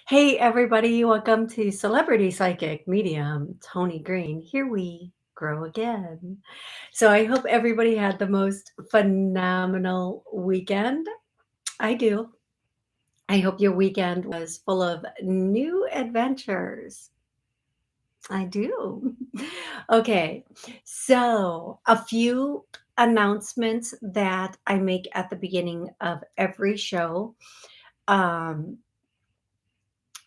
Hey, everybody, welcome to Celebrity Psychic Medium Toni Greene. Here we grow again. So, I hope everybody had the most phenomenal weekend. I do. I hope your weekend was full of new adventures. I do. Okay, so a few announcements that I make at the beginning of every show. Um,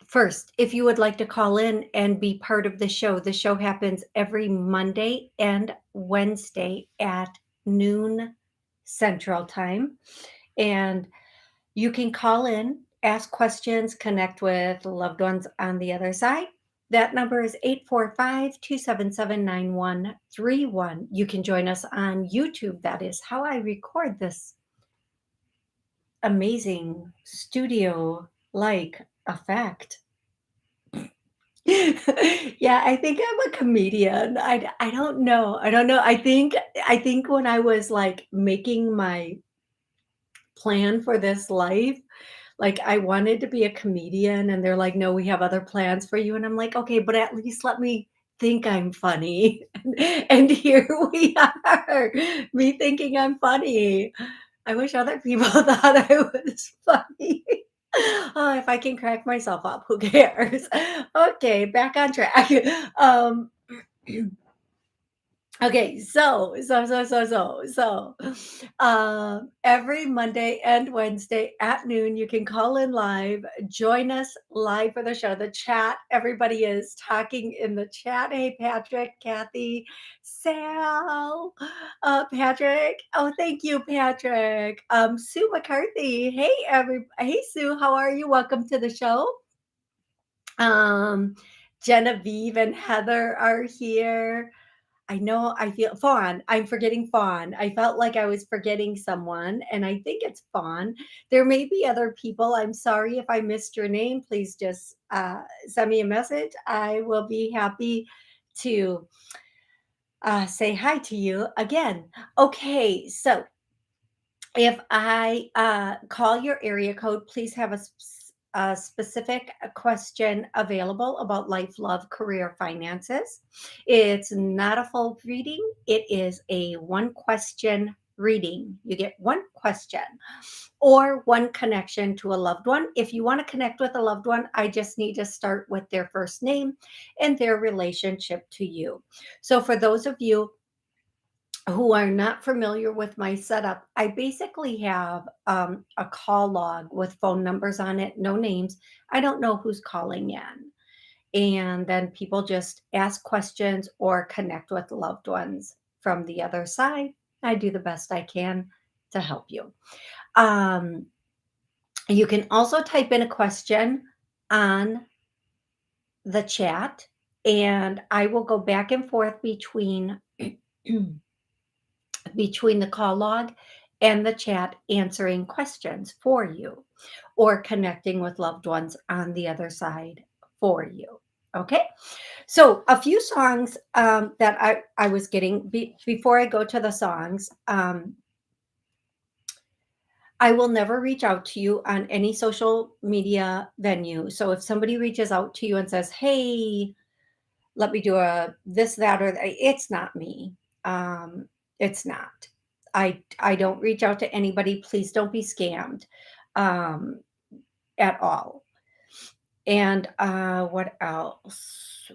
First, if you would like to call in and be part of the show happens every Monday and Wednesday at noon Central Time. And you can call in, ask questions, connect with loved ones on the other side. That number is 845-277-9131. You can join us on YouTube. That is how I record this amazing studio like effect. Yeah, I think I'm a comedian. I don't know. I don't know. I think when I was, like, making my plan for this life, like, I wanted to be a comedian, and they're like, "No, we have other plans for you," and I'm like, "Okay, but at least let me think I'm funny." And here we are, me thinking I'm funny. I wish other people thought I was funny. Oh, if I can crack myself up, who cares? Okay, back on track. Um, okay, every Monday and Wednesday at noon, you can call in live, join us live for the show. The chat, everybody is talking in the chat. Hey, Patrick, Kathy, Sal, Patrick. Oh, thank you, Patrick. Sue McCarthy. Hey, Sue, how are you? Welcome to the show. Um, Genevieve and Heather are here. I know I feel Fawn. I'm forgetting Fawn. I felt like I was forgetting someone, and I think it's Fawn. There may be other people. I'm sorry if I missed your name. Please just send me a message. I will be happy to say hi to you again. Okay, so if I call your area code, please have a specific question available about life, love, career, finances. It's not a full reading, it is a one question reading. You get one question or one connection to a loved one. If you want to connect with a loved one, I just need to start with their first name and their relationship to you. So, for those of you who are not familiar with my setup, I basically have a call log with phone numbers on it, no names. I don't know who's calling in. And then people just ask questions or connect with loved ones from the other side. I do the best I can to help you. Um, you can also type in a question on the chat, and I will go back and forth between the call log and the chat answering questions for you or connecting with loved ones on the other side for you. Okay. So, a few songs that I was getting before I go to the songs. I will never reach out to you on any social media venue. So, if somebody reaches out to you and says, "Hey, let me do a this, that, or that," it's not me. It's not. I don't reach out to anybody. Please don't be scammed um, at all. And what else?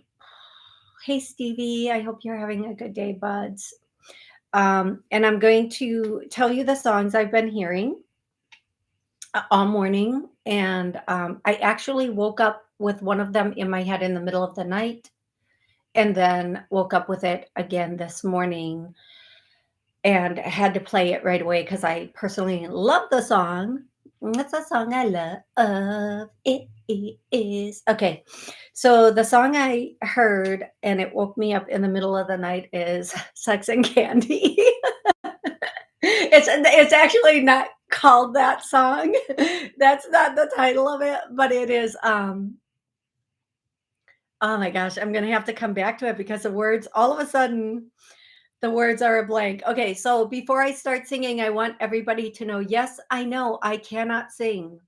Hey, Stevie. I hope you're having a good day, buds. And I'm going to tell you the songs I've been hearing all morning. And I actually woke up with one of them in my head in the middle of the night and then woke up with it again this morning and had to play it right away because I personally love the song. It's a song I love. It is okay. So the song I heard and it woke me up in the middle of the night is "Sex and Candy." It's actually not called that song. That's not the title of it, but it is. Oh my gosh, I'm gonna have to come back to it because the words all of a sudden the words are a blank. Okay, so before I start singing, I want everybody to know, yes, I know I cannot sing.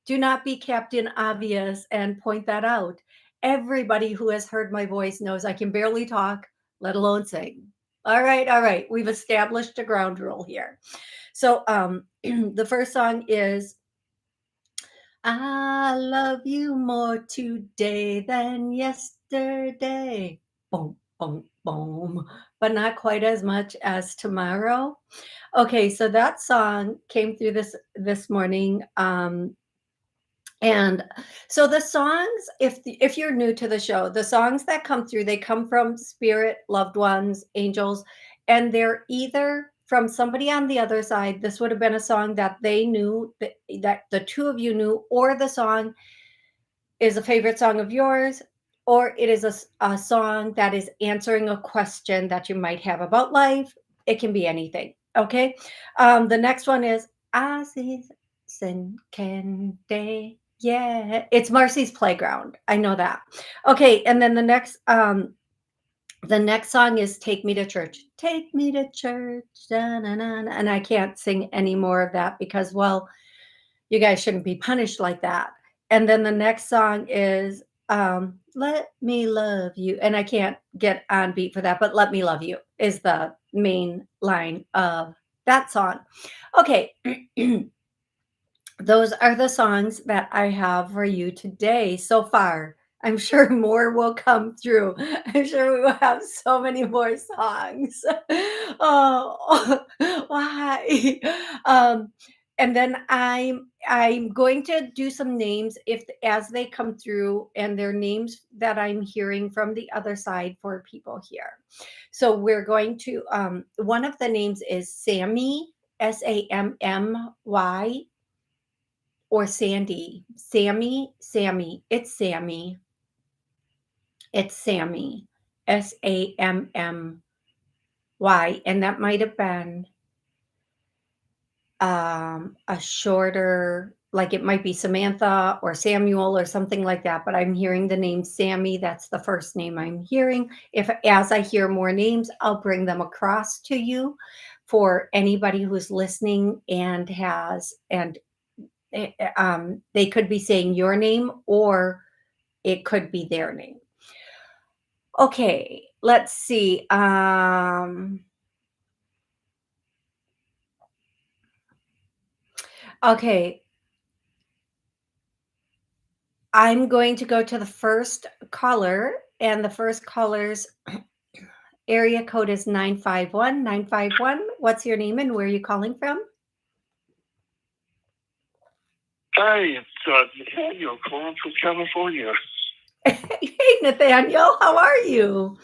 Do not be Captain Obvious and point that out. Everybody who has heard my voice knows I can barely talk, let alone sing. All right, all right. We've established a ground rule here. So the first song is I love you more today than yesterday. Boom, boom, boom. But not quite as much as tomorrow. Okay, so that song came through this morning. And so the songs, if you're new to the show, the songs that come through, they come from spirit, loved ones, angels, and they're either from somebody on the other side. This would have been a song that they knew, that the two of you knew, or the song is a favorite song of yours, or it is a song that is answering a question that you might have about life. It can be anything. Okay. The next one is Aziz and Kende. Yeah, it's Marcy's Playground. I know that. Okay, and then the next song is Take Me to Church. Take me to church. Da-na-na-na. And I can't sing any more of that because, well, you guys shouldn't be punished like that. And then the next song is Let Me Love You. And I can't get on beat for that, but Let Me Love You is the main line of that song. Okay. Those are the songs that I have for you today so far. I'm sure more will come through. I'm sure we will have so many more songs. Oh, why? Um, and then I'm going to do some names if as they come through, and they're names that I'm hearing from the other side for people here. So we're going to one of the names is Sammy, Sammy, or Sandy. Sammy. It's Sammy. It's Sammy. Sammy. And that might have been a shorter, like it might be Samantha or Samuel or something like that. But I'm hearing the name Sammy. That's the first name I'm hearing. If as I hear more names, I'll bring them across to you for anybody who's listening and they could be saying your name or it could be their name. Okay, let's see. Okay, I'm going to go to the first caller, and the first caller's area code is 951. 951, what's your name and where are you calling from? Hi, it's Nathaniel calling from California. Hey, Nathaniel, how are you?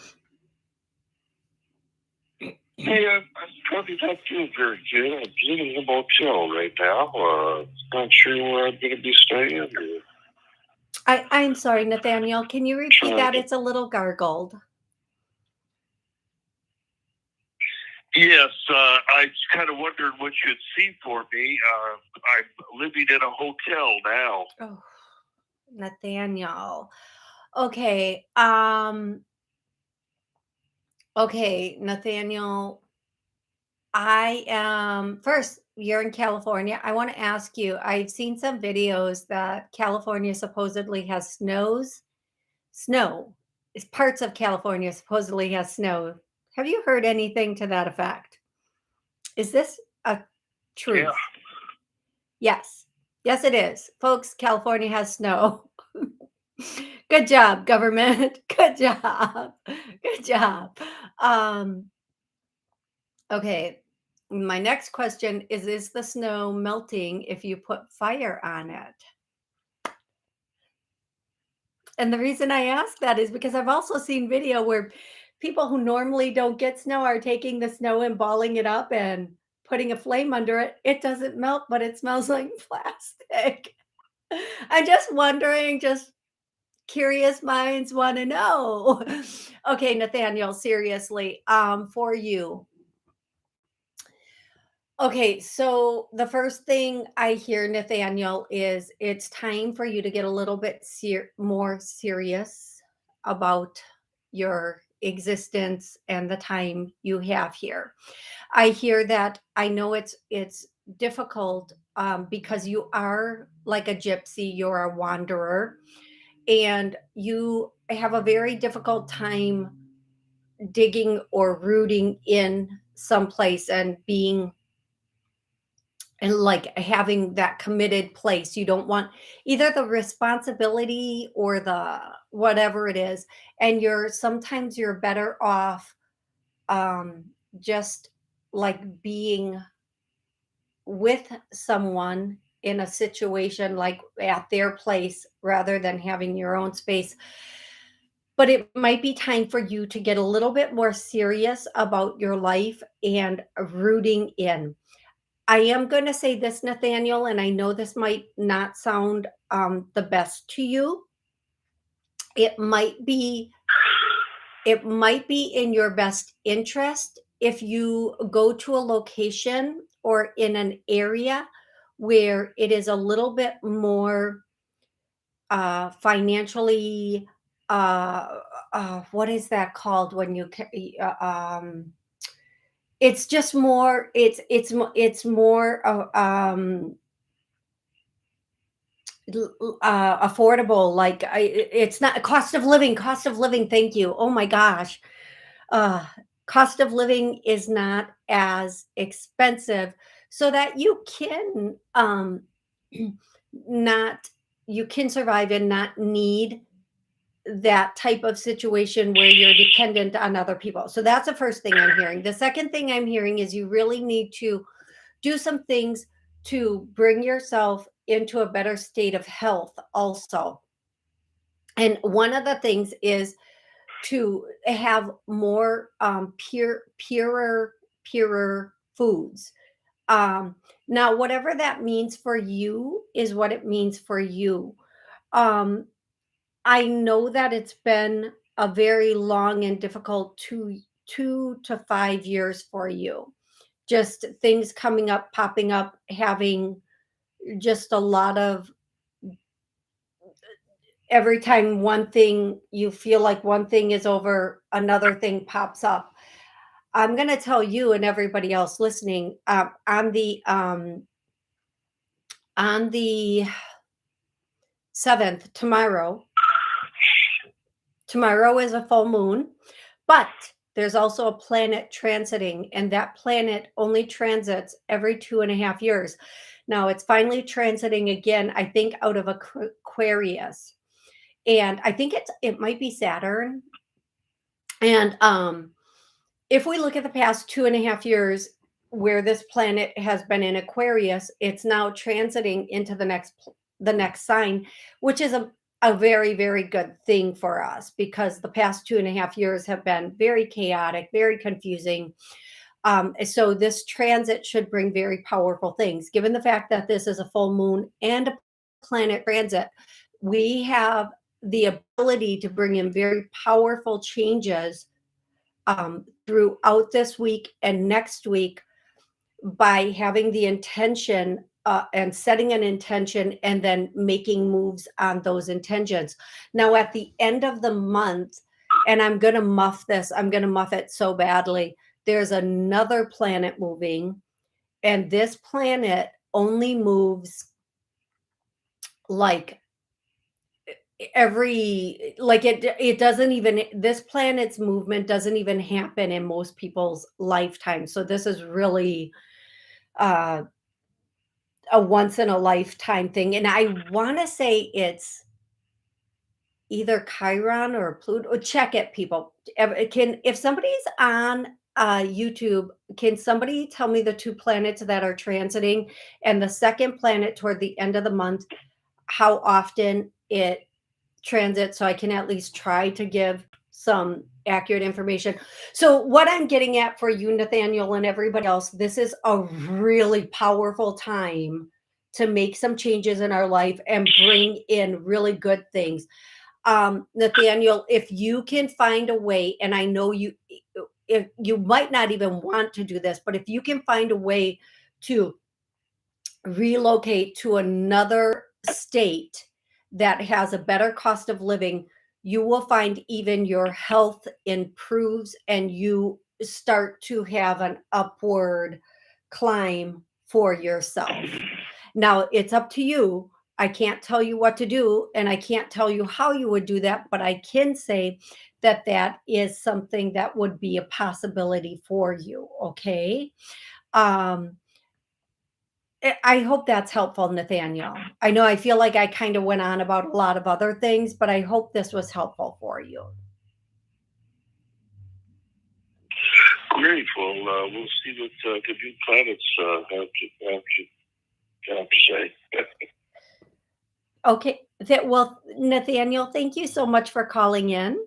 Hey, I'm probably not feeling very good. I'm living in a motel right now. Not sure where I'm going to be staying. I'm sorry, Nathaniel. Can you repeat that? It's a little gargled. Yes, I kind of wondered what you'd see for me. I'm living in a hotel now. Oh, Nathaniel. Okay. Okay, Nathaniel. I am first, you're in California. I want to ask you, I've seen some videos that California supposedly has snow. It's parts of California supposedly has snow. Have you heard anything to that effect? Is this a truth? Yeah. Yes. Yes, it is. Folks, California has snow. Good job, government. Good job. Good job. Um, Okay. My next question is the snow melting if you put fire on it? And the reason I ask that is because I've also seen video where people who normally don't get snow are taking the snow and balling it up and putting a flame under it. It doesn't melt, but it smells like plastic. I'm just wondering, just curious minds want to know. Okay, Nathaniel, seriously, for you, okay, so the first thing I hear, Nathaniel, is it's time for you to get a little bit more serious about your existence and the time you have here. I hear that. I know it's difficult because you are like a gypsy, you're a wanderer, and you have a very difficult time digging or rooting in someplace and being and like having that committed place. You don't want either the responsibility or the whatever it is. And sometimes you're better off um, just like being with someone in a situation like at their place rather than having your own space. But it might be time for you to get a little bit more serious about your life and rooting in. I am going to say this, Nathaniel, and I know this might not sound the best to you. It might be it might be in your best interest if you go to a location or in an area where it is a little bit more financially what is that called when you it's just more it's more affordable. Like it's not cost of living, thank you. Oh my gosh. uh, Cost of living is not as expensive, so that you can not you can survive and not need that type of situation where you're dependent on other people. So that's the first thing I'm hearing. The second thing I'm hearing is you really need to do some things to bring yourself into a better state of health also. And one of the things is to have more purer foods. Um, Now, whatever that means for you is what it means for you. Um, I know that it's been a very long and difficult 2 to 5 years for you. Just things coming up, popping up, having just a lot of every time one thing you feel like one thing is over, another thing pops up. I'm going to tell you and everybody else listening on the 7th tomorrow. Tomorrow is a full moon, but there's also a planet transiting, and that planet only transits every 2.5 years. Now it's finally transiting again, I think, out of Aquarius, and I think it might be Saturn. And if we look at the past 2.5 years where this planet has been in Aquarius, it's now transiting into the next sign, which is a very, very good thing for us because the past 2.5 years have been very chaotic, very confusing. So this transit should bring very powerful things. Given the fact that this is a full moon and a planet transit, we have the ability to bring in very powerful changes throughout this week and next week by having the intention and setting an intention and then making moves on those intentions. Now, at the end of the month, and I'm going to muff it so badly. There's another planet moving, and this planet only moves like it doesn't even this planet's movement doesn't even happen in most people's lifetime. So this is really uh a once in a lifetime thing, and I want to say it's either Chiron or Pluto. Check it, people. If somebody's on YouTube, can somebody tell me the two planets that are transiting and the second planet toward the end of the month, how often it transit, so I can at least try to give some accurate information. So what I'm getting at for you, Nathaniel, and everybody else, this is a really powerful time to make some changes in our life and bring in really good things. Nathaniel, if you can find a way, and I know if you might not even want to do this, but if you can find a way to relocate to another state that has a better cost of living, you will find even your health improves and you start to have an upward climb for yourself. Now, it's up to you. I can't tell you what to do, and I can't tell you how you would do that, but I can say that that is something that would be a possibility for you, okay? Um, I hope that's helpful, Nathaniel. I know I feel like I kind of went on about a lot of other things, but I hope this was helpful for you. Great. Well, we'll see what the new planets have to say. Okay. Well, Nathaniel, thank you so much for calling in.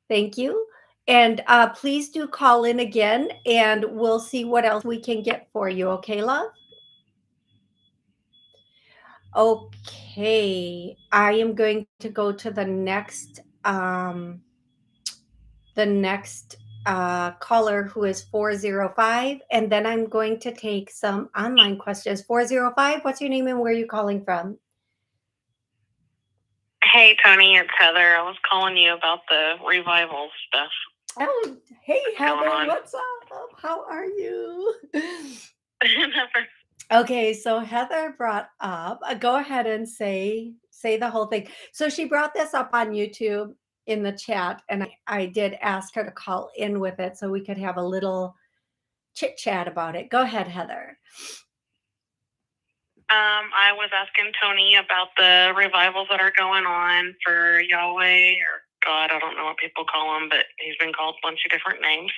Thank you. And please do call in again, and we'll see what else we can get for you. Okay, love? Okay. I am going to go to the next caller, who is 405, and then I'm going to take some online questions. 405, what's your name and where are you calling from? Hey, Toni, it's Heather. I was calling you about the revival stuff. Oh, hey, What's going Heather, on? what's up? How are you? Never. Okay, so Heather brought up, go ahead and say the whole thing. So she brought this up on YouTube in the chat, and I did ask her to call in with it so we could have a little chit chat about it. Go ahead, Heather. I was asking Toni about the revivals that are going on for Yahweh, or God, I don't know what people call him, but he's been called a bunch of different names.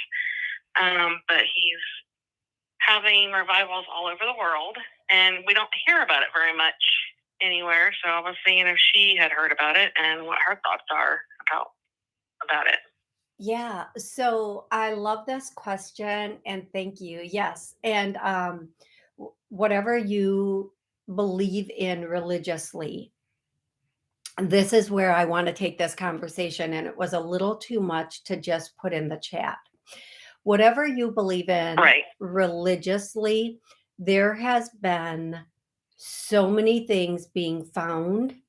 But he's having revivals all over the world, and we don't hear about it very much anywhere. So I was seeing if she had heard about it and what her thoughts are about it. Yeah, so I love this question and thank you. Yes, and whatever you believe in religiously, this is where I want to take this conversation, and it was a little too much to just put in the chat. Whatever you believe in Right. religiously, there has been so many things being found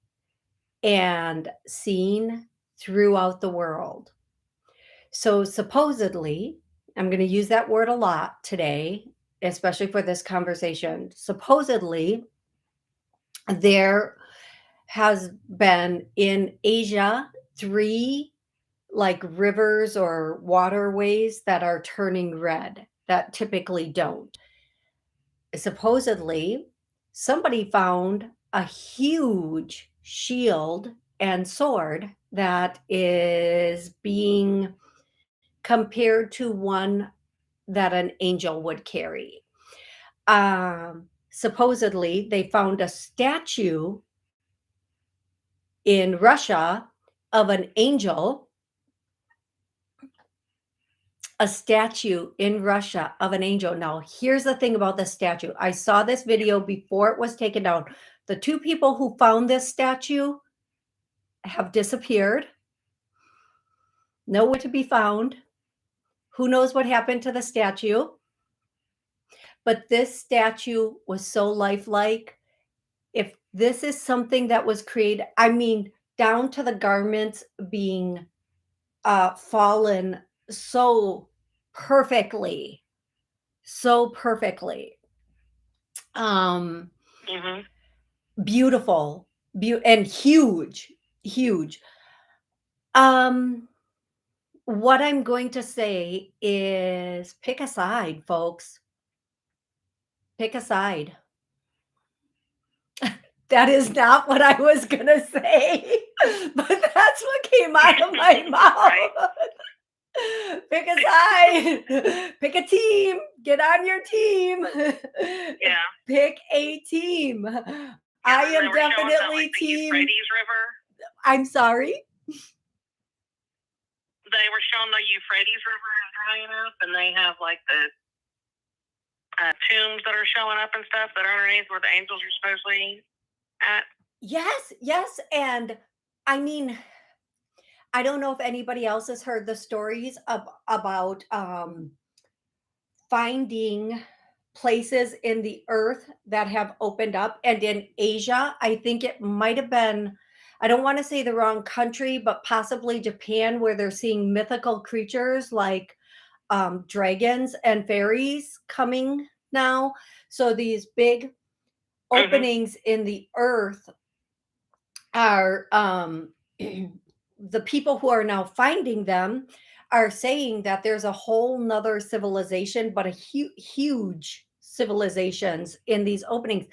and seen throughout the world. So supposedly, I'm going to use that word a lot today, especially for this conversation. Supposedly, there has been in Asia 3 like rivers or waterways that are turning red that typically don't. Supposedly, somebody found a huge shield and sword that is being compared to one that an angel would carry. Supposedly, they found a statue in Russia of an angel, a statue in Russia of an angel. Now, here's the thing about the statue. I saw this video before it was taken down. The 2 people who found this statue have disappeared, nowhere to be found. Who knows what happened to the statue? But this statue was so lifelike. If this is something that was created, I mean, down to the garments being fallen so perfectly, so perfectly. Mm-hmm. Beautiful, and huge, huge. What I'm going to say is pick a side, folks. Pick a side. That is not what I was gonna say, but that's what came out of my mouth. Pick a side. Pick a team. Get on your team. Yeah. Pick a team. Yeah, I and they am were showing that, definitely like, the team. Euphrates River. I'm sorry. They were showing the Euphrates River is drying up, and they have like the tombs that are showing up and stuff that are underneath where the angels are supposedly at. Yes, yes, and I mean, I don't know if anybody else has heard the stories about finding places in the earth that have opened up, and in Asia, I think it might have been, I don't want to say the wrong country, but possibly Japan, where they're seeing mythical creatures like dragons and fairies coming now. So these big Mhm. openings in the earth are the people who are now finding them are saying that there's a whole nother civilization, but a huge civilizations in these openings.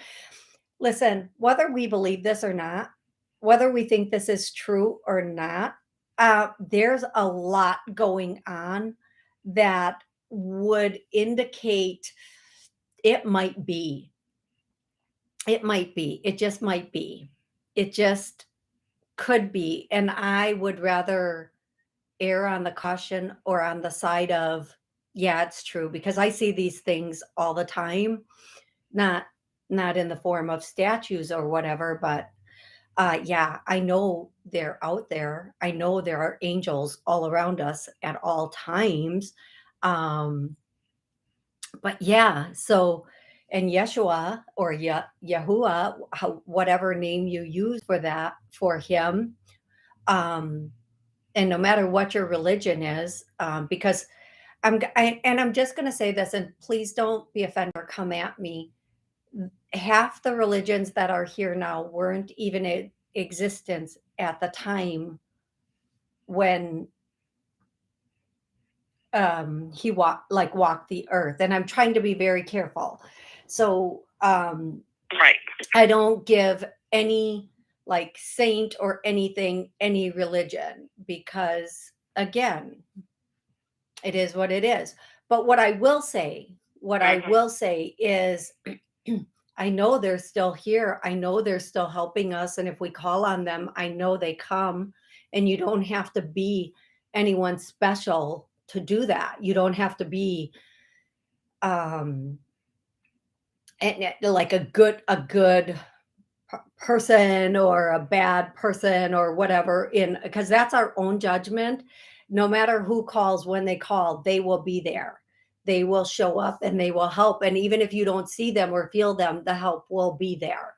Listen, whether we believe this or not, whether we think this is true or not, there's a lot going on that would indicate it might be. It might be. It just might be. It just could be. And I would rather err on the caution or on the side of, yeah, it's true, because I see these things all the time, not not in the form of statues or whatever, but yeah, I know they're out there. I know there are angels all around us at all times. Um, but yeah, so and Yeshua or Yahuwah, whatever name you use for that for him, um, and no matter what your religion is, because and I'm just going to say this, and please don't be offended or come at me. Half the religions that are here now weren't even in existence at the time when he walked the earth, and I'm trying to be very careful. So Right. I don't give any like saint or anything any religion, because again, it is what it is. But what I will say, is I know they're still here. I know they're still helping us. And if we call on them, I know they come. And you don't have to be anyone special to do that. You don't have to be um like a good person or a bad person or whatever, in because that's our own judgment. No matter who calls, when they call, they will be there. They will show up and they will help, and even if you don't see them or feel them, the help will be there.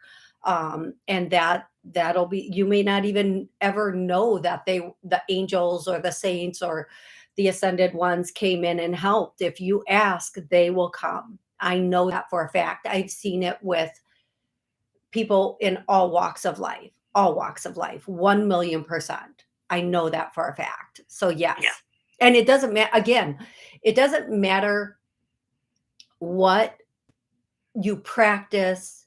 And that'll be, you may not even ever know that the angels or the saints or the ascended ones came in and helped. If you ask, they will come. I know that for a fact. I've seen it with people in all walks of life, 1,000,000%. I know that for a fact. So yes. Yeah. And it doesn't matter, again, it doesn't matter what you practice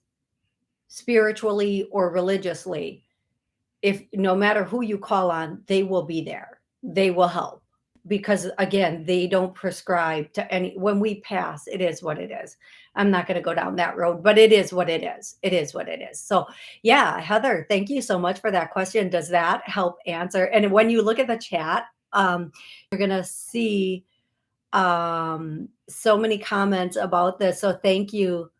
spiritually or religiously. If no matter who you call on, they will be there. They will help, because again, they don't prescribe to any. When we pass, it is what it is. I'm not going to go down that road, but it is what it is. It is what it is. So yeah, Heather, thank you so much for that question. Does that help answer? And when you look at the chat, you're going to see so many comments about this. So thank you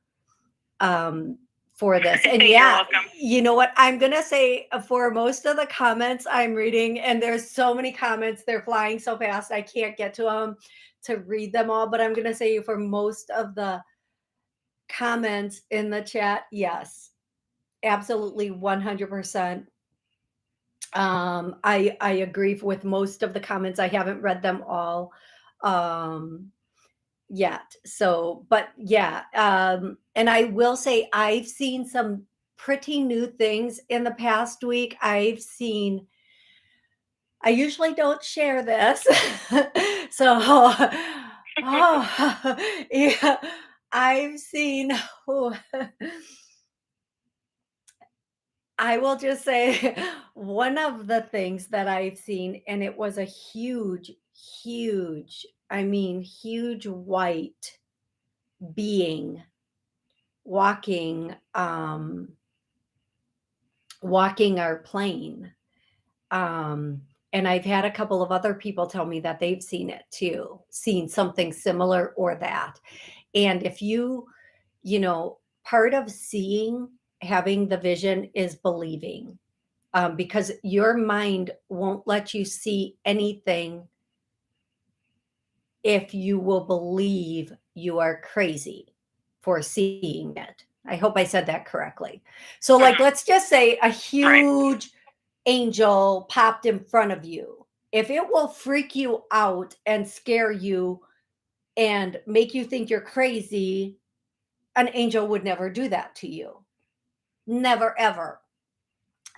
for this. And You're yeah, welcome. you know what? I'm going to say for most of the comments I'm reading, and there's so many comments, they're flying so fast, I can't get to them to read them all. But I'm going to say for most of the comments in the chat, yes, absolutely 100%. I agree with most of the comments. I haven't read them all. Yet. So, but yeah, and I will say I've seen some pretty new things in the past week. I usually don't share this. So, oh, yeah, I've seen, oh, I will just say one of the things that I've seen, and it was a huge, I mean, huge white being walking walking our plane. And I've had a couple of other people tell me that they've seen it too, seen something similar or that. And if part of seeing, having the vision is believing, because your mind won't let you see anything if you will believe you are crazy for seeing it. I hope I said that correctly. So, like, let's just say a huge angel popped in front of you. If it will freak you out and scare you and make you think you're crazy, an angel would never do that to you. Never, ever.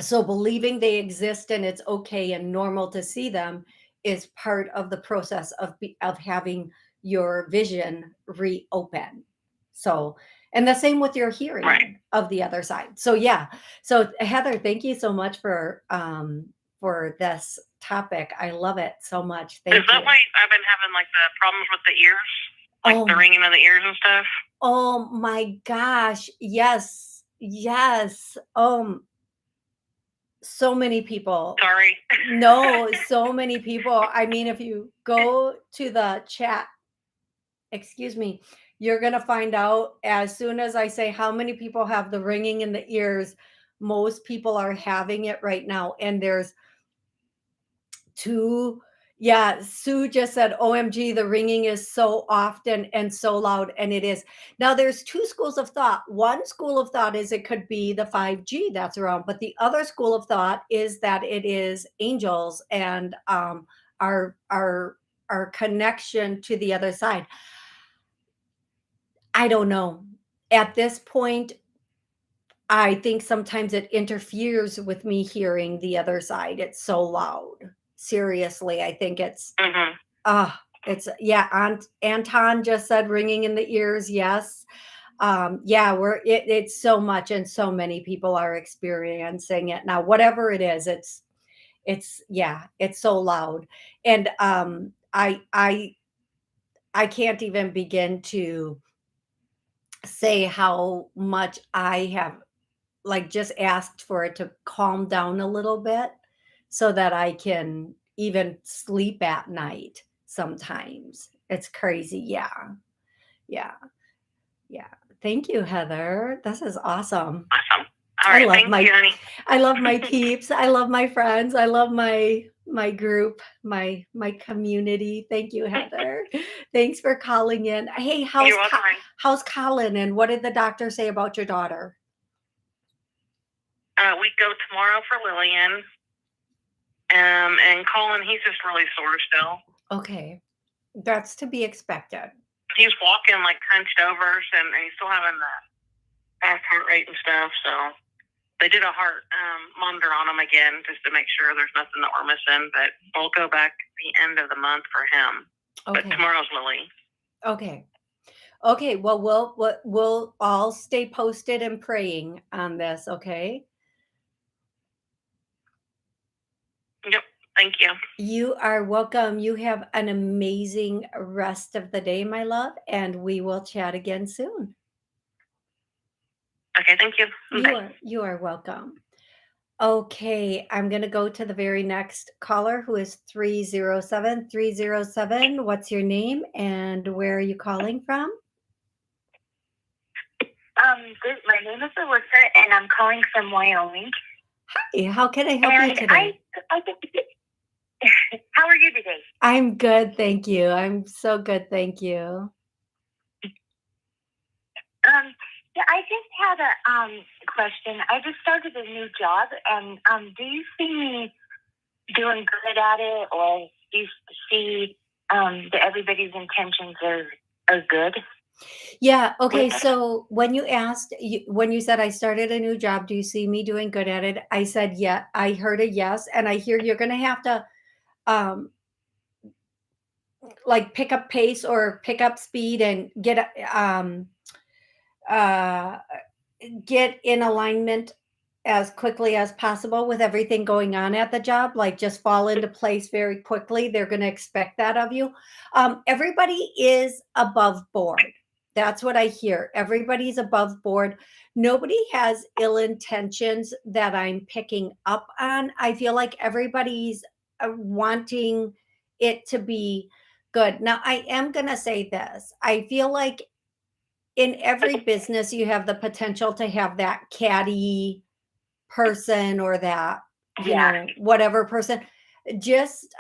So believing they exist and it's okay and normal to see them is part of the process of having your vision reopen. So, and the same with your Right. hearing of the other side. So yeah. So Heather, thank you so much for this topic. I love it so much. Is Thank that you. why I've been having like the problems with the ears? Like the Oh, ringing of the ears and stuff? oh my gosh. Yes. Yes. So many people. Sorry. No, so many people. I mean, if you go to the chat, excuse me, you're going to find out as soon as I say how many people have the ringing in the ears, most people are having it right now. And there's two. Yeah, Sue just said, OMG, the ringing is so often and so loud. And it is. Now, there's two schools of thought. One school of thought is it could be the 5G that's around, but the other school of thought is that it is angels and our, our, our connection to the other side. I don't know. At this point, I think sometimes it interferes with me hearing the other side. It's so loud. Seriously, I think it's Mm-hmm. it's yeah, Anton just said ringing in the ears, yes. Yeah, it's so much and so many people are experiencing it now. Whatever it is, it's yeah, it's so loud. And I can't even begin to say how much I have like just asked for it to calm down a little bit so that I can even sleep at night sometimes. It's crazy. Yeah. Yeah. Yeah. Thank you, Heather. This is awesome. Awesome. All I right. love Thank my you, honey. I love my peeps. I love my friends. I love my group, my community. Thank you, Heather. Thanks for calling in. Hey, You're welcome, honey. how's Colin and what did the doctor say about your daughter? We go tomorrow for Lillian. And Colin, he's just really sore still. Okay. That's to be expected. He's walking like hunched over, and he's still having the fast heart rate and stuff. So they did a heart monitor on him again just to make sure there's nothing that we're missing. But we'll go back the end of the month for him. Okay. But tomorrow's Lily. Okay. Okay. Well, we'll all stay posted and praying on this. Okay. Yep. Thank you. You are welcome. You have an amazing rest of the day, my love, and we will chat again soon. Okay. Thank you. Bye. You are welcome. Okay, I'm going to go to the very next caller who is 307. 307, what's your name and where are you calling from? My name is Alyssa, and I'm calling from Wyoming. Hi, how can I help you today? How are you today? I'm good, thank you. I'm so good, thank you. Yeah, I just had a question. I just started a new job, and do you see me doing good at it, or do you see that everybody's intentions are good? Yeah, okay, so when you said I started a new job, do you see me doing good at it? I said, yeah, I heard a yes, and I hear you're going to have to like pick up pace or pick up speed and get in alignment as quickly as possible with everything going on at the job, like just fall into place very quickly. They're going to expect that of you. Everybody is above board. That's what I hear. Everybody's above board. Nobody has ill intentions that I'm picking up on. I feel like everybody's wanting it to be good. Now, I am going to say this. I feel like in every business, you have the potential to have that catty person or that, whatever person. Just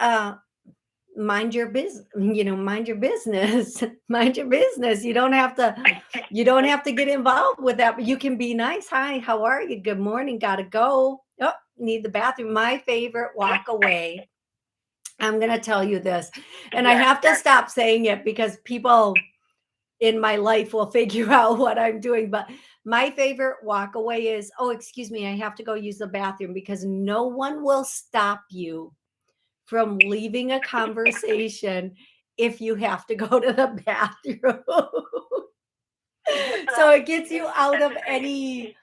mind your business, mind your business. Mind your business. You don't have to get involved with that, but you can be nice. Hi, how are you? Good morning. Gotta go. Oh, need the bathroom. My favorite, walk away. I'm going to tell you this, and I have to stop saying it because people in my life will figure out what I'm doing. But my favorite walk away is, oh, excuse me, I have to go use the bathroom, because no one will stop you from leaving a conversation if you have to go to the bathroom. So it gets you out of any,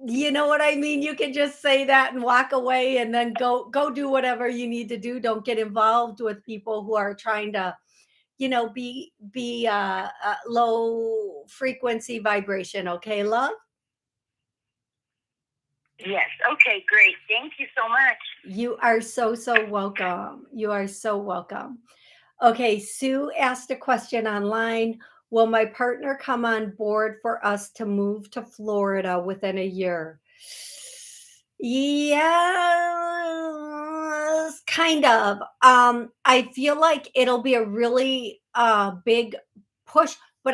you know what I mean? You can just say that and walk away, and then go do whatever you need to do. Don't get involved with people who are trying to, be low frequency vibration. Okay, love? Yes. Okay, great. Thank you so much. You are so welcome. You are so welcome. Okay, Sue asked a question online. Will my partner come on board for us to move to Florida within a year? Yes, kind of. I feel like it'll be a really big push, but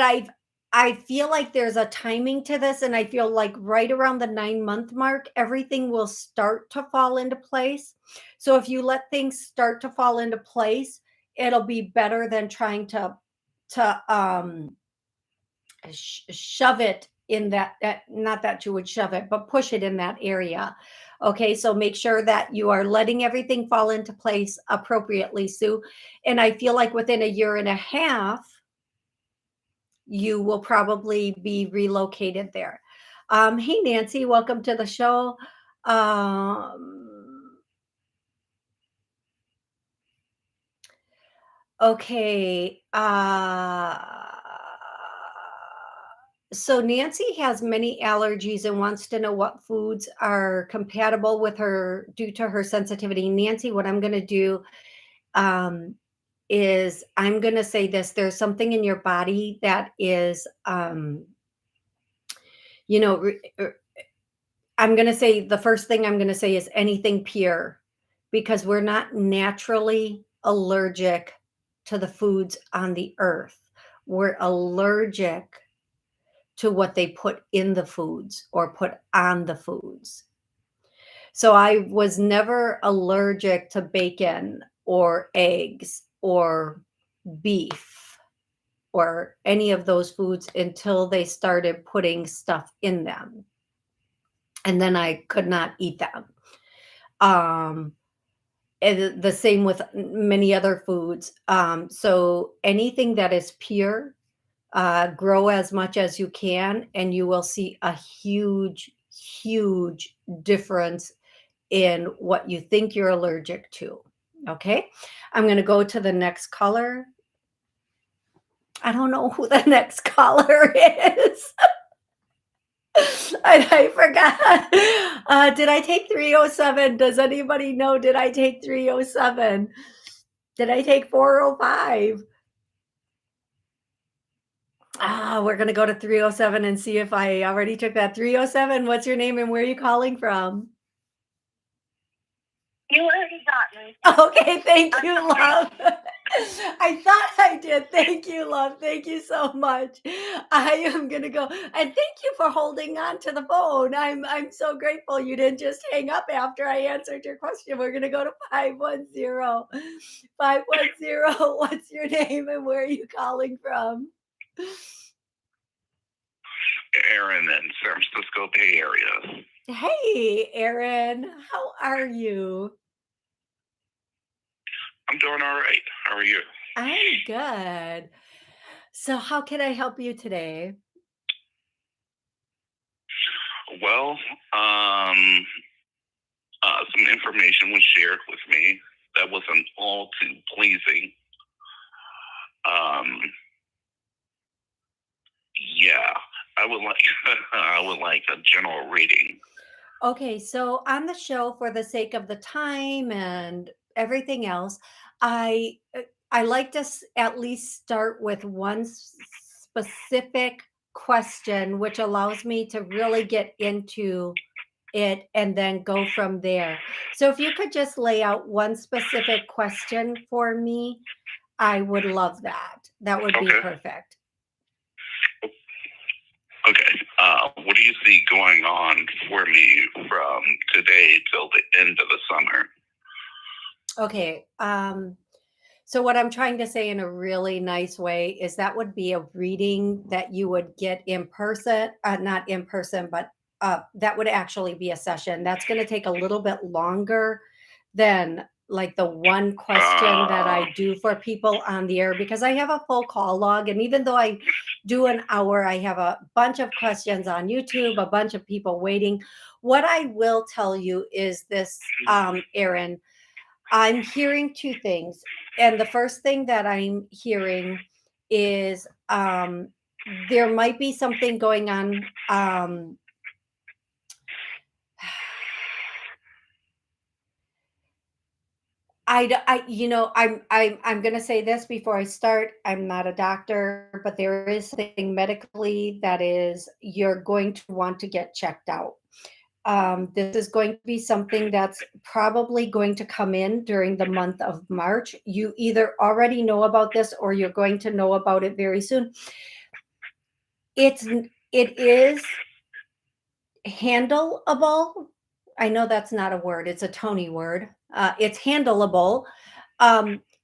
I feel like there's a timing to this, and I feel like right around the 9-month mark, everything will start to fall into place. So if you let things start to fall into place, it'll be better than trying to shove it in that, not that you would shove it, but push it in that area. Okay, so make sure that you are letting everything fall into place appropriately, Sue. And I feel like within a year and a half, you will probably be relocated there. Hey, Nancy, welcome to the show. Okay. So Nancy has many allergies and wants to know what foods are compatible with her due to her sensitivity. Nancy, what I'm going to do is I'm going to say this. There's something in your body that is, you know, I'm going to say the first thing I'm going to say is anything pure, because we're not naturally allergic to the foods on the earth. We're allergic to what they put in the foods or put on the foods. So I was never allergic to bacon or eggs or beef or any of those foods until they started putting stuff in them. And then I could not eat them. And the same with many other foods. So anything that is pure, grow as much as you can, and you will see a huge difference in what you think you're allergic to. Okay, I'm going to go to the next caller. I don't know who the next caller is. I forgot. Did I take 307? Does anybody know? Did I take 307? Did I take 405? We're going to go to 307 and see if I already took that. 307, what's your name and where are you calling from? You already got me. Okay, thank you, love. I thought I did. Thank you, love. Thank you so much. I am gonna go, and thank you for holding on to the phone. I'm so grateful you didn't just hang up after I answered your question. We're gonna go to 510. 510. What's your name and where are you calling from? Aaron in San Francisco Bay Area. Hey, Aaron. How are you? I'm doing all right. How are you? I'm good. So how can I help you today? Well, some information was shared with me that wasn't all too pleasing. Yeah, I would like a general reading. Okay, so on the show, for the sake of the time and everything else, I I like to at least start with one specific question, which allows me to really get into it and then go from there. So if you could just lay out one specific question for me, I would love that. That would be Okay. perfect. Okay. What do you see going on for me from today till the end of the summer? Okay. So what I'm trying to say in a really nice way is that would be a reading that you would get in person, not in person, but that would actually be a session. That's going to take a little bit longer than like the one question that Uh, I do for people on the air because I have a full call log. And even though I do an hour, I have a bunch of questions on YouTube, a bunch of people waiting. What I will tell you is this, Aaron, I'm hearing two things. And the first thing that I'm hearing is there might be something going on. I'm going to say this before I start. I'm not a doctor, but there is something medically that is you're going to want to get checked out. This is going to be something that's probably going to come in during the month of March. You either already know about this or you're going to know about it very soon. It is handleable. I know that's not a word. It's a Tony word. It's handleable.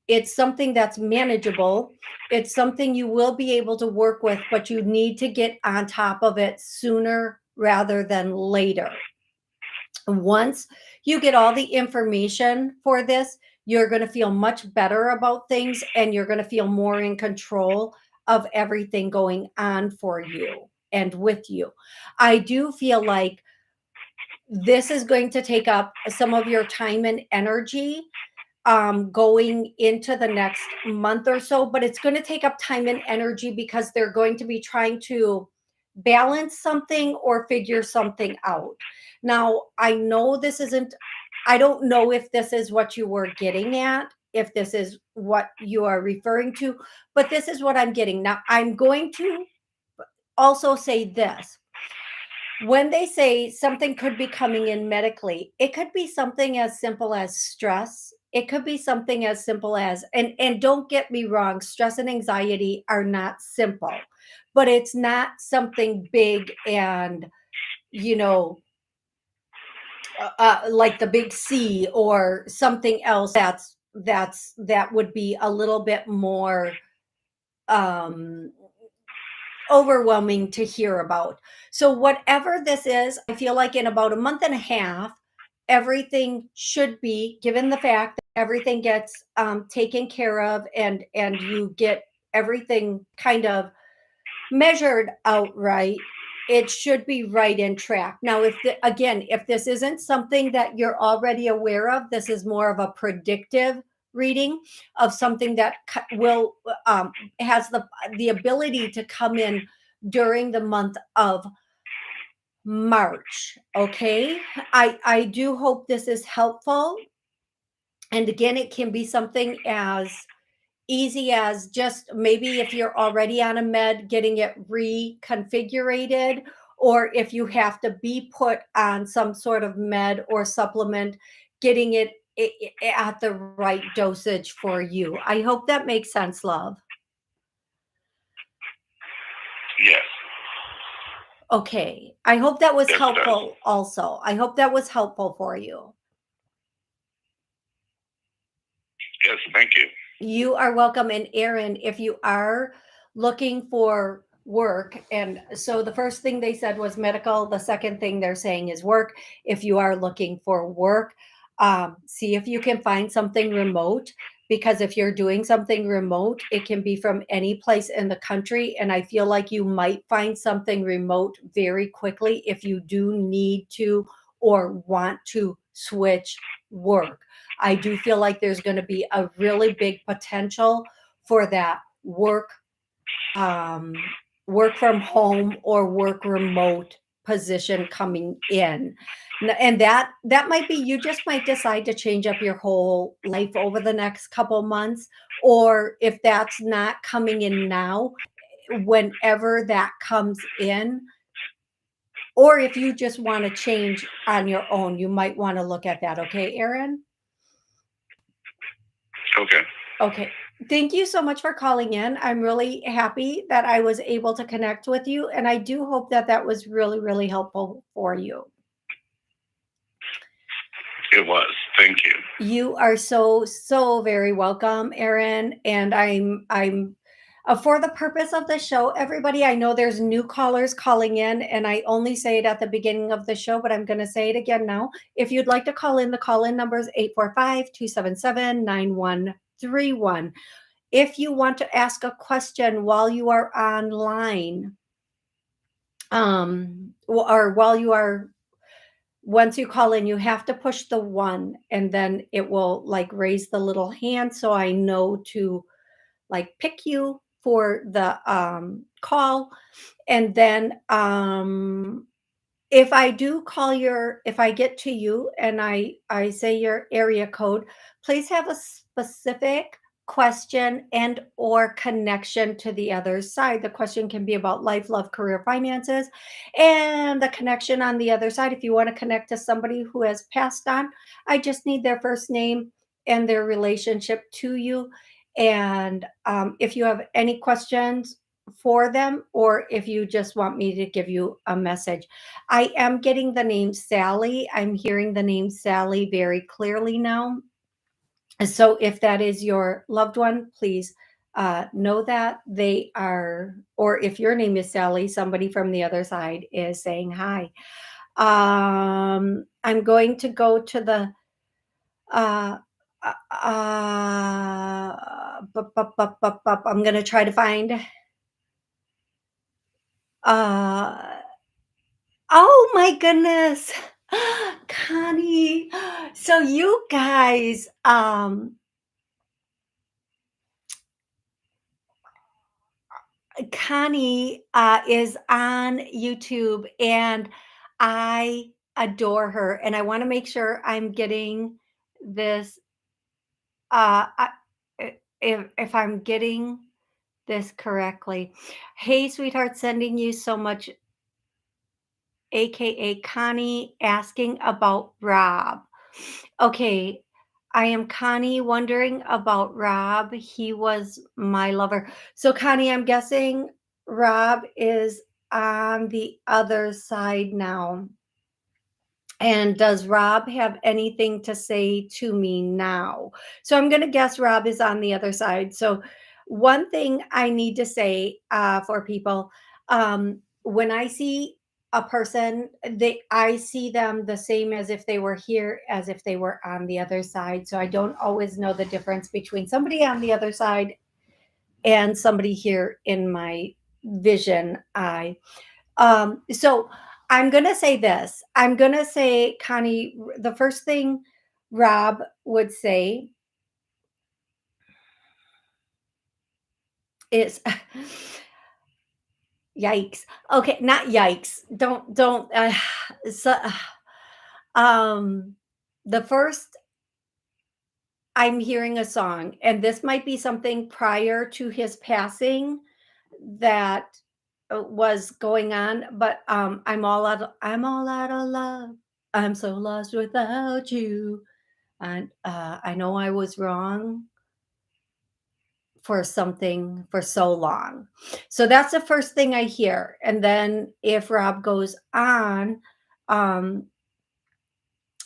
It's something that's manageable. It's something you will be able to work with, but you need to get on top of it sooner rather than later. Once you get all the information for this, you're going to feel much better about things and you're going to feel more in control of everything going on for you and with you. I do feel like this is going to take up some of your time and energy going into the next month or so, but it's going to take up time and energy because they're going to be trying to balance something or figure something out. Now, I know this isn't, I don't know if this is what you were getting at, if this is what you are referring to, but this is what I'm getting. Now, I'm going to also say this. When they say something could be coming in medically, it could be something as simple as stress. It could be something as simple as, and don't get me wrong, stress and anxiety are not simple, but it's not something big and, you know, like the big C or something else that would be a little bit more um overwhelming to hear about. So whatever this is, I feel like in about a month and a half, everything should be, given the fact that everything gets taken care of and you get everything kind of measured outright, it should be right in track. Now, again, if this isn't something that you're already aware of, this is more of a predictive reading of something that will has the ability to come in during the month of March. Okay, I do hope this is helpful. And again, it can be something as easy as just maybe if you're already on a med, getting it reconfigured, or if you have to be put on some sort of med or supplement, getting it at the right dosage for you. I hope that makes sense, love. yes. Okay. I hope that was Yes, it does. helpful also. I hope that was helpful for you. Yes, thank you. You are welcome. And Aaron, if you are looking for work, and so the first thing they said was medical, the second thing they're saying is work. If you are looking for work, see if you can find something remote. Because if you're doing something remote, it can be from any place in the country. And I feel like you might find something remote very quickly if you do need to or want to switch work. I do feel like there's going to be a really big potential for that um, work from home or work remote position coming in. And that might be, you just might decide to change up your whole life over the next couple months. Or if that's not coming in now, whenever that comes in, or if you just want to change on your own, you might want to look at that. Okay, Aaron? Okay. Okay. Thank you so much for calling in. I'm really happy that I was able to connect with you. And I do hope that that was really, really helpful for you. It was. Thank you. You are so very welcome, Erin. And I'm for the purpose of the show, everybody, I know there's new callers calling in, and I only say it at the beginning of the show, but I'm going to say it again now. If you'd like to call in, the call-in number is 845-277-9131. If you want to ask a question while you are online, or while you are, once you call in, you have to push the 1, and then it will like raise the little hand, so I know to like pick you for the call. And then if I do call if I get to you and I say your area code, please have a specific question and or connection to the other side. The question can be about life, love, career, finances, and the connection on the other side. If you want to connect to somebody who has passed on, I just need their first name and their relationship to you. And if you have any questions for them, or if you just want me to give you a message. I am getting the name Sally. I'm hearing the name Sally very clearly now. So if that is your loved one, please know that they are, or if your name is Sally, somebody from the other side is saying hi. I'm going to go to the uh, I'm going to try to find oh my goodness. Connie. So you guys, Connie is on YouTube, and I adore her, and I want to make sure I'm getting this I, if I'm getting this correctly. Hey sweetheart, sending you so much, aka Connie, asking about Rob. Okay, I am Connie wondering about Rob. He was my lover. So, Connie, I'm guessing Rob is on the other side now. And does Rob have anything to say to me now? So, I'm going to guess Rob is on the other side. So, one thing I need to say for people, when I see a person, I see them the same as if they were here, as if they were on the other side. So I don't always know the difference between somebody on the other side and somebody here in my vision eye. So I'm gonna say this. I'm gonna say, Connie, the first thing Rob would say is yikes. Okay, not yikes. Don't so, um the first, I'm hearing a song, and this might be something prior to his passing that was going on, but I'm all out of love. I'm so lost without you. And I know I was wrong for something for so long. So that's the first thing I hear. And then if Rob goes on, um,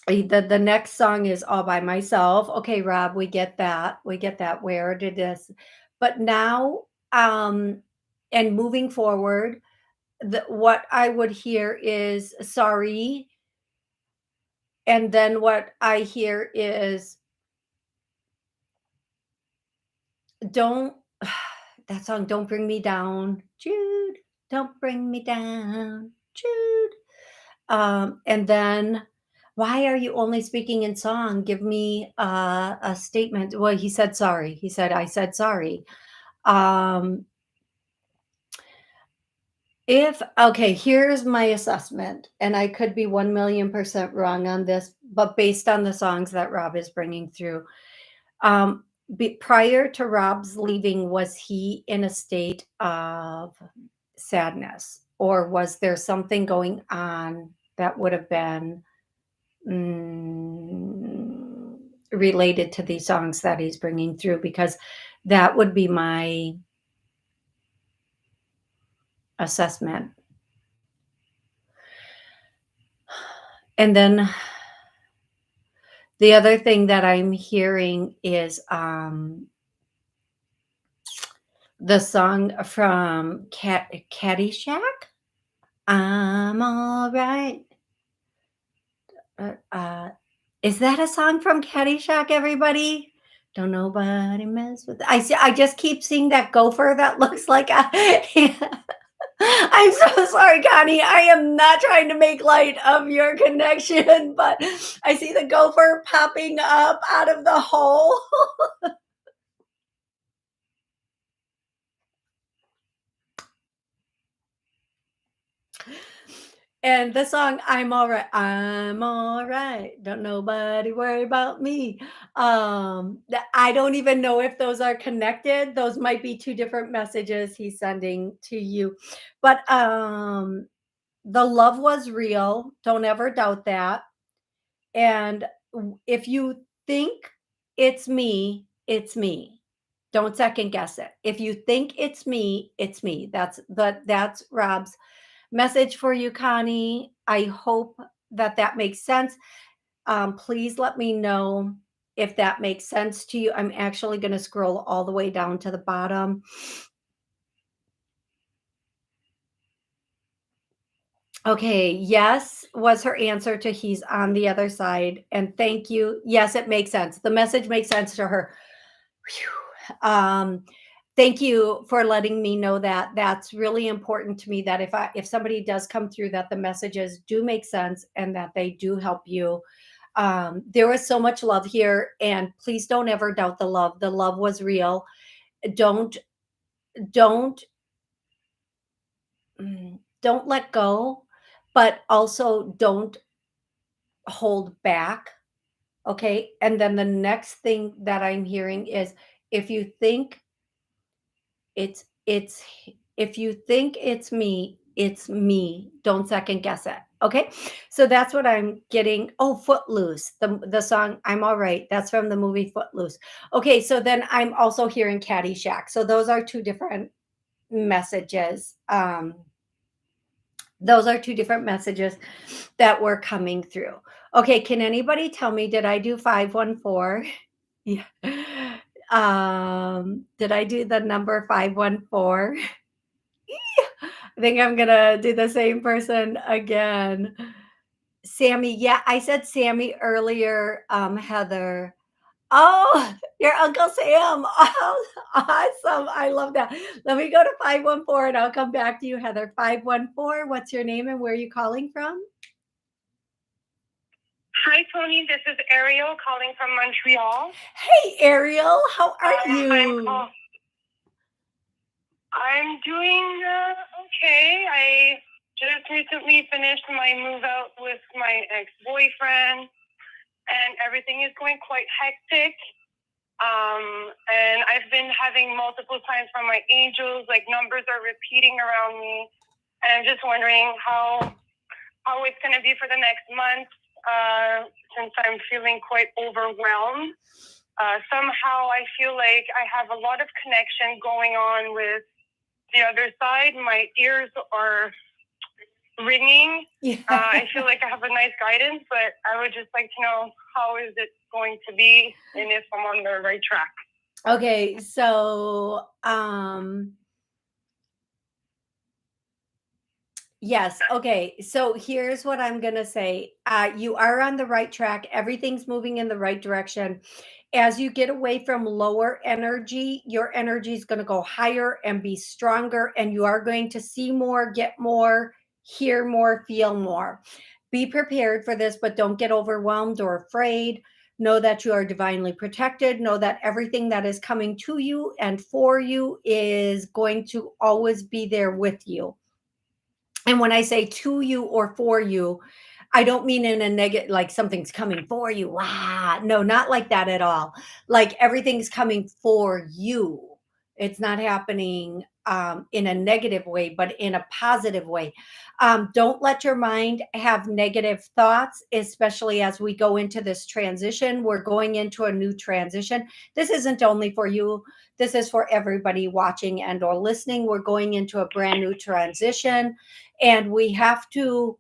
the next song is All by Myself. Okay, Rob, we get that. We get that. Where did this? But now, and moving forward, what I would hear is sorry. And then what I hear is don't, that song, Don't Bring Me Down, Jude, don't bring me down, Jude. And then, why are you only speaking in song? Give me a statement. Well, he said sorry. He said, I said sorry. Okay, here's my assessment, and I could be 1,000,000% wrong on this, but based on the songs that Rob is bringing through. Prior to Rob's leaving, was he in a state of sadness, or was there something going on that would have been related to these songs that he's bringing through? Because that would be my assessment. And then The other thing that I'm hearing is the song from Caddyshack. I'm all right. Is that a song from Caddyshack, everybody? Don't nobody mess with. I just keep seeing that gopher that looks like a. I'm so sorry, Connie. I am not trying to make light of your connection, but I see the gopher popping up out of the hole. And the song I'm all right. I'm all right. Don't nobody worry about me. I don't even know if those are connected. Those might be two different messages he's sending to you. But the love was real. Don't ever doubt that. And if you think it's me, it's me. Don't second guess it. If you think it's me, it's me. That's Rob's message for you, Connie. I hope that that makes sense. Please let me know if that makes sense to you. I'm actually going to scroll all the way down to the bottom. Okay, yes was her answer to he's on the other side. And thank you. Yes, it makes sense. The message makes sense to her. Whew. Thank you for letting me know that. That's really important to me, that if somebody does come through, that the messages do make sense and that they do help you. There was so much love here, and please don't ever doubt the love. The love was real. Don't don't don't let go, but also don't hold back. Okay. And then the next thing that I'm hearing is, if you think it's if you think it's me, it's me. Don't second guess it. Okay. So that's what I'm getting. Oh, Footloose, the song I'm all right. That's from the movie Footloose. Okay. So then I'm also hearing Caddyshack. So those are two different messages. Those are two different messages that were coming through. Okay. Can anybody tell me, did I do 514? Yeah. Did I do the number 514? I think I'm gonna do the same person again. Sammy, yeah, I said Sammy earlier, Heather. Oh, your Uncle Sam. Oh, awesome. I love that. Let me go to 514 and I'll come back to you, Heather. 514, what's your name and where are you calling from? Hi, Toni. This is Ariel calling from Montreal. Hey, Ariel. How are you? I'm doing okay. I just recently finished my move out with my ex-boyfriend, and everything is going quite hectic. And I've been having multiple times from my angels, like numbers are repeating around me. And I'm just wondering how it's going to be for the next month, since I'm feeling quite overwhelmed. Somehow I feel like I have a lot of connection going on with the other side. My ears are ringing. Yeah. I feel like I have a nice guidance, but I would just like to know, how is it going to be and if I'm on the right track. Okay, so yes. Okay. So here's what I'm going to say. You are on the right track. Everything's moving in the right direction. As you get away from lower energy, your energy is going to go higher and be stronger, and you are going to see more, get more, hear more, feel more. Be prepared for this, but don't get overwhelmed or afraid. Know that you are divinely protected. Know that everything that is coming to you and for you is going to always be there with you. And when I say to you or for you, I don't mean in a negative, like something's coming for you. Wow. No, not like that at all. Like everything's coming for you. It's not happening in a negative way, but in a positive way. Don't let your mind have negative thoughts, especially as we go into this transition. We're going into a new transition. This isn't only for you. This is for everybody watching and or listening. We're going into a brand new transition, and we have to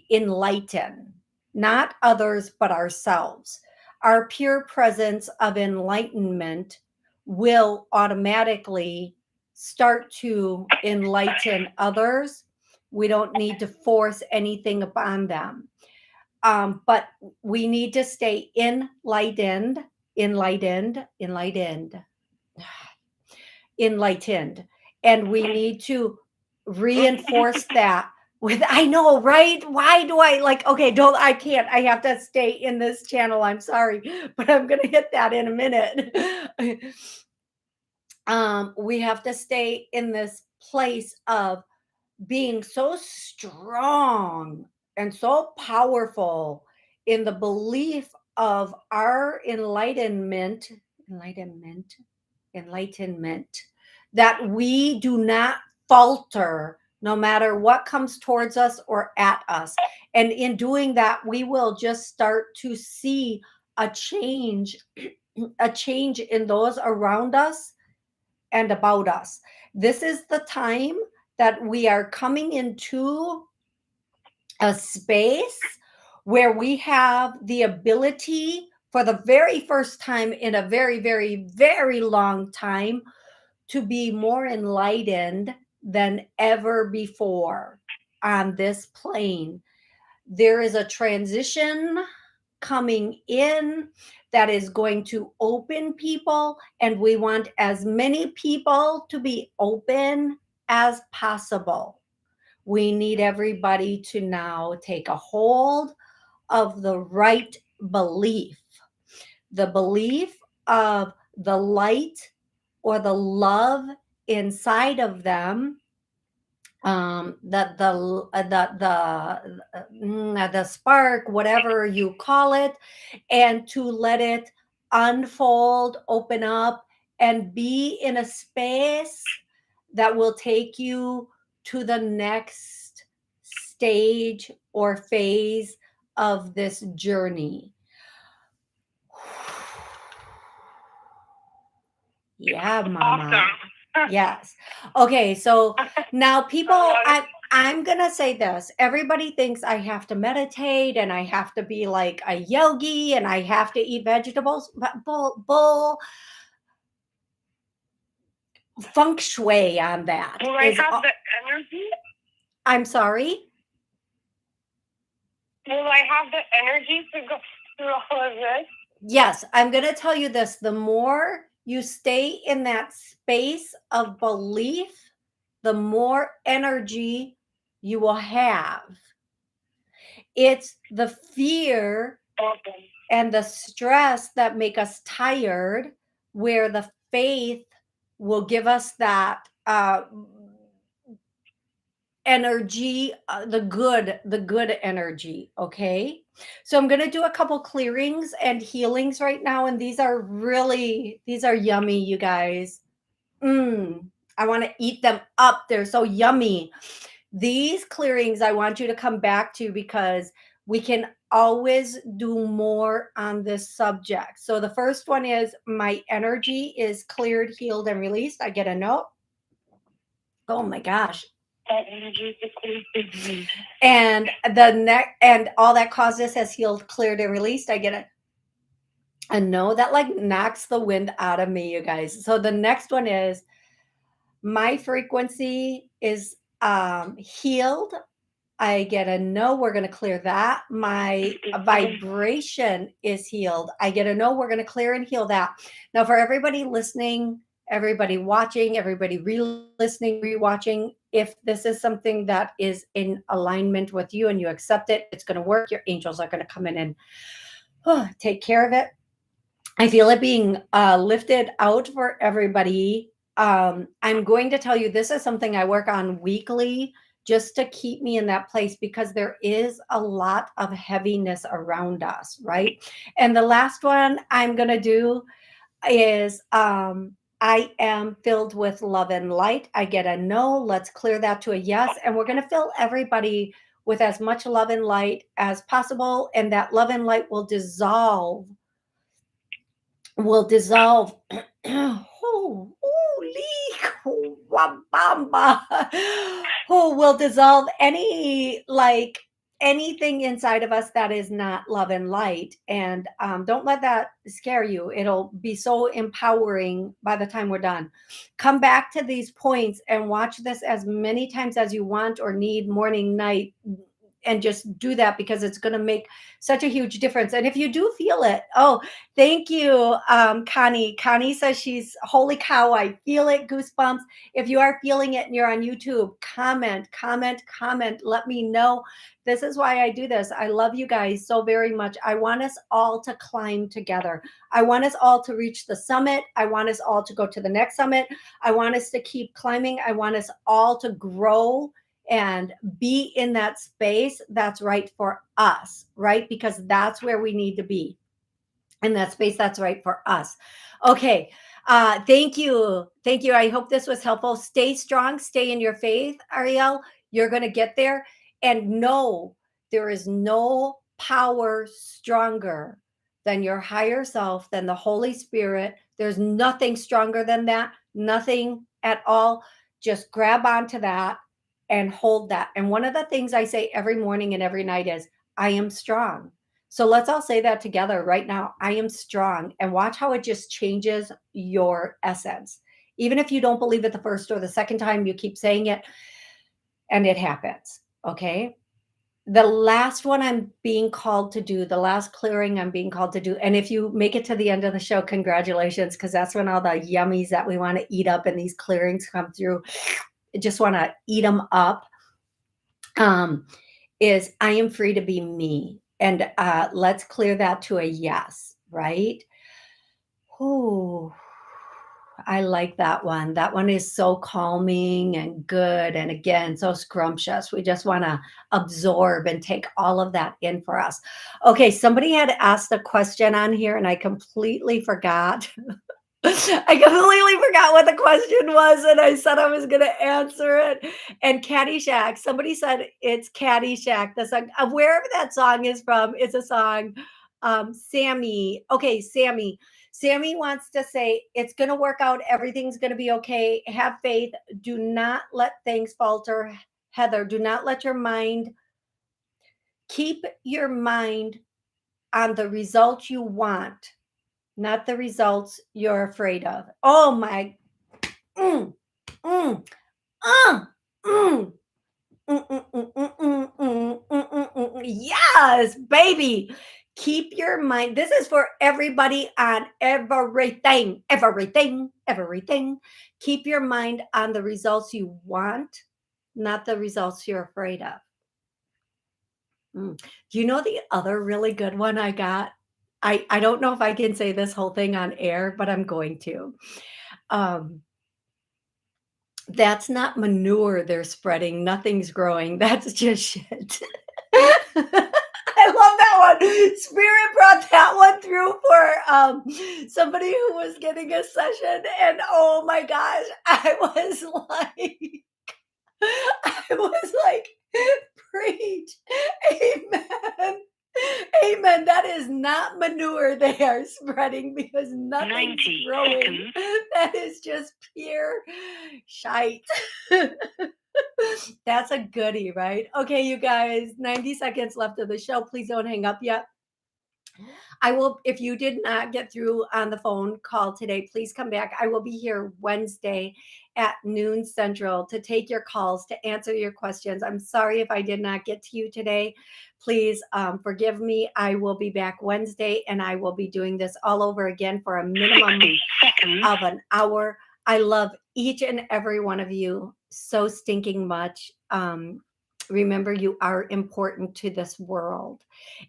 enlighten. not others, but ourselves. Our pure presence of enlightenment will automatically start to enlighten others. We don't need to force anything upon them. But we need to stay enlightened, enlightened. And we need to reinforce that with, I know, right? Why do I like, okay, don't, I can't, I have to stay in this channel. I'm sorry, but I'm going to hit that in a minute. We have to stay in this place of being so strong and so powerful in the belief of our enlightenment, that we do not falter no matter what comes towards us or at us. And in doing that, we will just start to see a change in those around us and about us. This is the time that we are coming into a space where we have the ability for the very first time in a very, very, very long time to be more enlightened than ever before on this plane. There is a transition coming in that is going to open people, and we want as many people to be open as possible. We need everybody to now take a hold of the right belief, the belief of the light or the love inside of them, the spark, whatever you call it, and to let it unfold, open up, and be in a space that will take you to the next stage or phase of this journey. Yeah, mama. Awesome. Yes. Okay, so now people, I'm going to say this. Everybody thinks I have to meditate and I have to be like a yogi and I have to eat vegetables. But bull feng shui on that. Will I have the energy? I'm sorry? Will I have the energy to go through all of this? Yes, I'm going to tell you this. The more you stay in that space of belief, the more energy you will have. It's the fear and the stress that make us tired, where the faith will give us that energy, the good energy. Okay, so I'm going to do a couple clearings and healings right now, and these are yummy, you guys. I want to eat them up. They're so yummy. These clearings I want you to come back to, because we can always do more on this subject. So the first one is, my energy is cleared, healed, and released. I get a note. Oh my gosh. That energy is cleared. And the neck and all that caused this has healed, cleared, and released. I get a no. That like knocks the wind out of me, you guys. So the next one is, my frequency is healed. I get a no. We're going to clear that. My vibration is healed. I get a no. We're going to clear and heal that. Now, for everybody listening, everybody watching, everybody re-listening, re-watching, if this is something that is in alignment with you and you accept it, it's going to work. Your angels are going to come in and take care of it. I feel it being lifted out for everybody. I'm going to tell you, this is something I work on weekly, just to keep me in that place, because there is a lot of heaviness around us, right? And the last one I'm going to do is, I am filled with love and light. I get a no. Let's clear that to a yes. And we're going to fill everybody with as much love and light as possible. And that love and light will dissolve. Will dissolve any like anything inside of us that is not love and light. And don't let that scare you. It'll be so empowering by the time we're done. Come back to these points and watch this as many times as you want or need, morning, night, and just do that, because it's going to make such a huge difference. And if you do feel it, oh, thank you, Connie. Connie says she's, holy cow, I feel it, goosebumps. If you are feeling it and you're on YouTube, comment. Let me know. This is why I do this. I love you guys so very much. I want us all to climb together. I want us all to reach the summit. I want us all to go to the next summit. I want us to keep climbing. I want us all to grow and be in that space that's right for us, right? Because that's where we need to be, in that space that's right for us. Okay. Thank you. I hope this was helpful. Stay strong, stay in your faith, Ariel. You're going to get there. And know there is no power stronger than your higher self, than the Holy Spirit. There's nothing stronger than that, nothing at all. Just grab onto that and hold that. And one of the things I say every morning and every night is, I am strong. So let's all say that together right now. I am strong. And watch how it just changes your essence. Even if you don't believe it the first or the second time, you keep saying it and it happens. Okay. The last one I'm being called to do, the last clearing I'm being called to do. And if you make it to the end of the show, congratulations, because that's when all the yummies that we want to eat up and these clearings come through. Just want to eat them up. Is I am free to be me. And let's clear that to a yes, right? Ooh, I like that one. That one is so calming and good. And again, so scrumptious. We just want to absorb and take all of that in for us. Okay, somebody had asked a question on here and I completely forgot. I completely forgot what the question was, and I said I was going to answer it. And Caddyshack, somebody said it's Caddyshack. The song, wherever that song is from, it's a song. Sammy, okay, Sammy. Sammy wants to say it's going to work out. Everything's going to be okay. Have faith. Do not let things falter. Heather, do not let your mind, keep your mind on the results you want, not the results you're afraid of. Oh my, mm, mm, mm, mm, yes, baby. Keep your mind. This is for everybody on everything. Keep your mind on the results you want, not the results you're afraid of. Do you know the other really good one I got? I don't know if I can say this whole thing on air, but I'm going to. That's not manure they're spreading. Nothing's growing. That's just shit. I love that one. Spirit brought that one through for somebody who was getting a session. And oh my gosh, I was like, preach. Amen. Amen. That is not manure they are spreading, because nothing's growing. Seconds. That is just pure shite. That's a goodie, right? Okay, you guys, 90 seconds left of the show. Please don't hang up yet. I will, if you did not get through on the phone call today, please come back. I will be here Wednesday at noon Central to take your calls, to answer your questions. I'm sorry if I did not get to you today. Please forgive me. I will be back Wednesday, and I will be doing this all over again for a minimum of an hour. I love each and every one of you so stinking much. Remember, you are important to this world,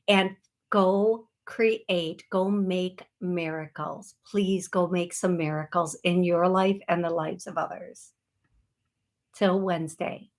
and go create, go make miracles. Please go make some miracles in your life and the lives of others. Till Wednesday.